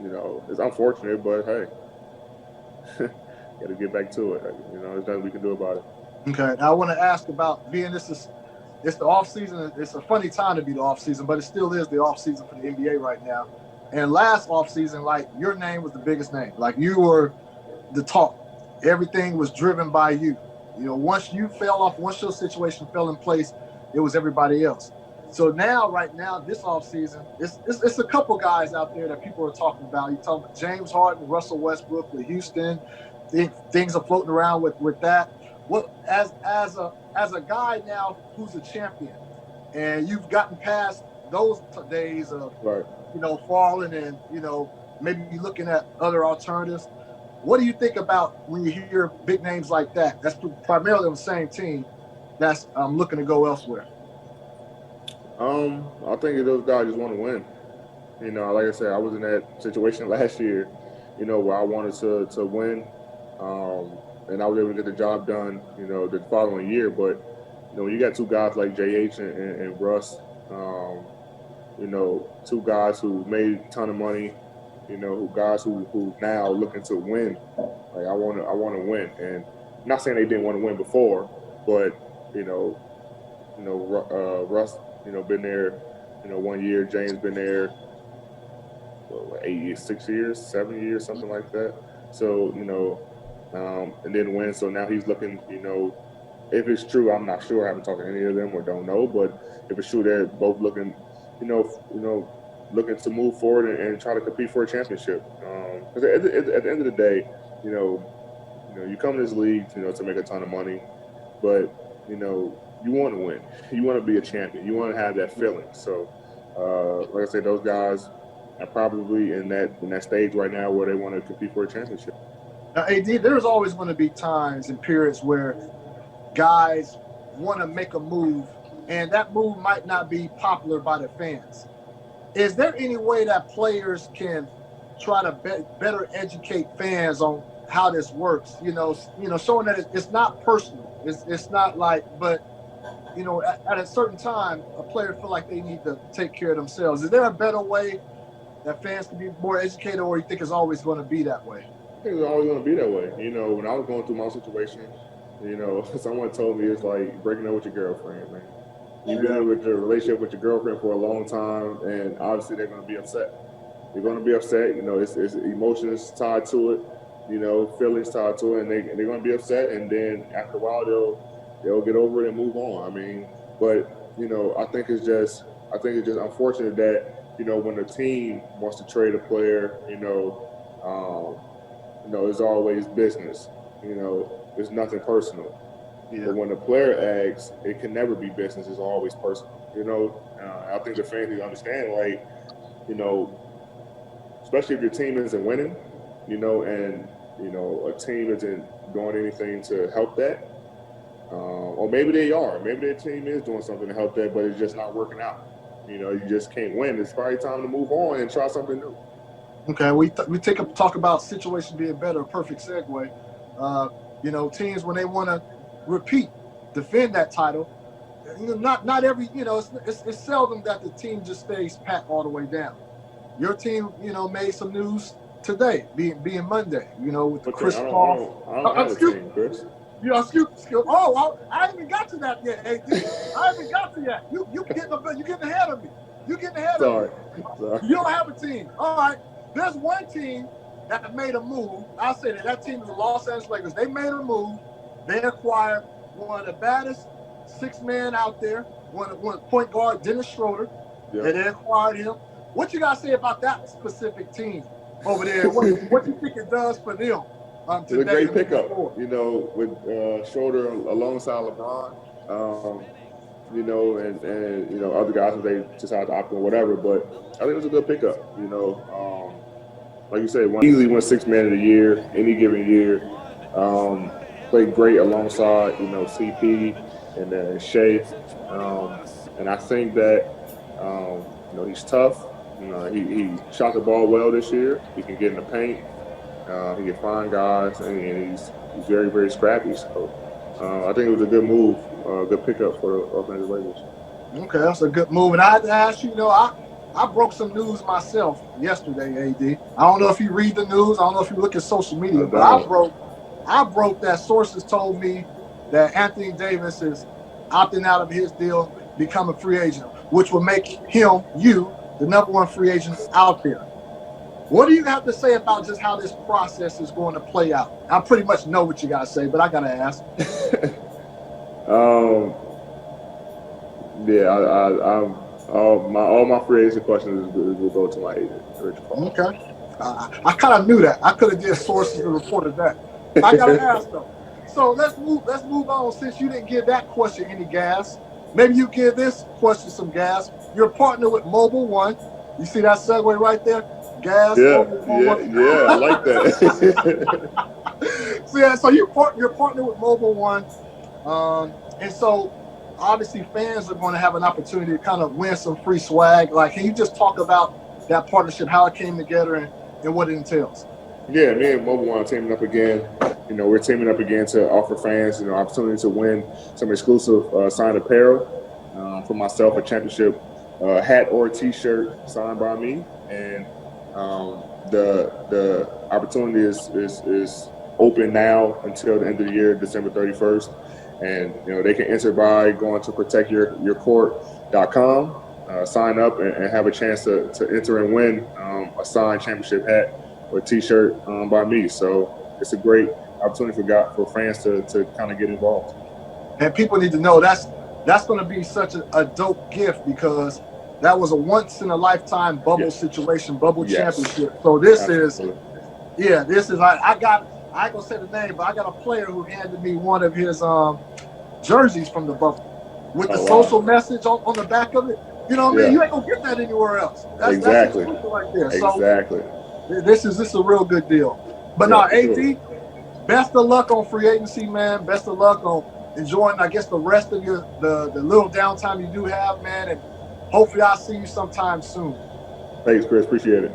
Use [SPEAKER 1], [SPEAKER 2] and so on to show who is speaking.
[SPEAKER 1] it's unfortunate, but hey, got to get back to it. There's nothing we can do about it.
[SPEAKER 2] Okay, now I want to ask about being it's the off season. It's a funny time to be the off season, but it still is the off season for the NBA right now. And last off season, like your name was the biggest name. Like you were the talk. Everything was driven by you. Once you fell off, once your situation fell in place, it was everybody else. So now, right now, this offseason, it's a couple guys out there that people are talking about. You talk about James Harden, Russell Westbrook with Houston. Things are floating around with that. What as a guy now who's a champion, and you've gotten past those days of
[SPEAKER 1] right.
[SPEAKER 2] Falling and maybe looking at other alternatives. What do you think about when you hear big names like that? That's primarily on the same team that's looking to go elsewhere.
[SPEAKER 1] I think those guys just want to win. Like I said, I was in that situation last year, where I wanted to win, and I was able to get the job done, the following year. But when you got two guys like JH and Russ, two guys who made a ton of money, guys who now looking to win. Like I want to win, and I'm not saying they didn't want to win before, but Russ, been there, 1 year. James been there, 8 years, 6 years, 7 years, something like that. So and then win. So now he's looking, if it's true, I'm not sure. I haven't talked to any of them or don't know, but if it's true, they're both looking, looking to move forward and try to compete for a championship. Because at the end of the day, you come to this league, to make a ton of money, but you want to win. You want to be a champion. You want to have that feeling. So, like I said, those guys are probably in that stage right now where they want to compete for a championship.
[SPEAKER 2] Now, AD, there's always going to be times and periods where guys want to make a move, and that move might not be popular by the fans. Is there any way that players can try to better educate fans on how this works? Showing that it's not personal. It's not like, but at a certain time, a player feel like they need to take care of themselves. Is there a better way that fans can be more educated, or you think it's always going to be that way?
[SPEAKER 1] I think it's always going to be that way. When I was going through my situation, someone told me it's like breaking up with your girlfriend, man. You've been with your relationship with your girlfriend for a long time, and obviously they're going to be upset. They're going to be upset. It's emotions tied to it, feelings tied to it, and they're going to be upset. And then after a while, they'll get over it and move on. But I think it's just unfortunate that when the team wants to trade a player, it's always business. It's nothing personal. Yeah. But when the player asks, it can never be business. It's always personal. I think the fans need to understand, like, especially if your team isn't winning, and a team isn't doing anything to help that. Or maybe they are. Maybe their team is doing something to help that, but it's just not working out. You just can't win. It's probably time to move on and try something new.
[SPEAKER 2] Okay, we talk about situations being better. A perfect segue. Teams when they want to defend that title. Not every. It's seldom that the team just stays pat all the way down. Your team, made some news today, being Monday. With the Chris Paul.
[SPEAKER 1] I don't have a team, Chris.
[SPEAKER 2] Excuse. Oh, I haven't even got to that yet, AD. I haven't got to that. You getting ahead of me. You getting ahead of me. Sorry. You don't have a team. All right. There's one team that made a move. I'll say that team is the Los Angeles Lakers. They made a move. They acquired one of the baddest six-man out there, one point guard, Dennis Schroder. Yep. And they acquired him. What you got to say about that specific team over there? What you think it does for them?
[SPEAKER 1] It's a great pickup, with Schroder alongside LeBron, and other guys if they decide to opt in, whatever. But I think it was a good pickup, like you said, easily won six man of the year, any given year. Played great alongside, CP and Shea. And I think that, he's tough. He shot the ball well this year. He can get in the paint. He can find guys, and he's very, very scrappy. So I think it was a good move, a good pickup for the Los Angeles Lakers.
[SPEAKER 2] Okay, that's a good move. And I had to ask you, I I broke some news myself yesterday, AD. I don't know if you read the news. I don't know if you look at social media, but I broke that sources told me that Anthony Davis is opting out of his deal, become a free agent, which will make you, the number one free agent out there. What do you have to say about just how this process is going to play out? I pretty much know what you got to say, but I got to ask.
[SPEAKER 1] Yeah, all my free agent questions will go to my agent, Rich Paul.
[SPEAKER 2] Okay. I kind of knew that. I could have did sources and reported that. I got to ask though. So let's move on. Since you didn't give that question any gas, maybe you give this question some gas. You're a partner with Mobile One. You see that segue right there? Gas.
[SPEAKER 1] Yeah,
[SPEAKER 2] Mobile
[SPEAKER 1] I like that.
[SPEAKER 2] So you're partner with Mobile One, and so obviously fans are going to have an opportunity to kind of win some free swag. Like, can you just talk about that partnership, how it came together, and what it entails?
[SPEAKER 1] Yeah, me and Mobile One are teaming up again. You know, we're teaming up again to offer fans, opportunity to win some exclusive signed apparel for myself, a championship hat or T-shirt signed by me, and the opportunity is open now until the end of the year, December 31st. And they can enter by going to protectyourcourt.com, sign up, and have a chance to enter and win a signed championship hat or T-shirt by me. So it's a great opportunity for fans to kind of get involved.
[SPEAKER 2] And people need to know that's going to be such a dope gift, because that was a once in a lifetime bubble situation, bubble championship. So this is I ain't gonna say the name, but I got a player who handed me one of his jerseys from the bubble with the social message on the back of it. You know what I mean? You ain't gonna get that anywhere else. That's exclusive right there.
[SPEAKER 1] Exactly.
[SPEAKER 2] So this is a real good deal. But AD, best of luck on free agency, man. Best of luck on enjoying, I guess, the rest of the little downtime you do have, man. And hopefully I'll see you sometime soon.
[SPEAKER 1] Thanks, Chris. Appreciate it.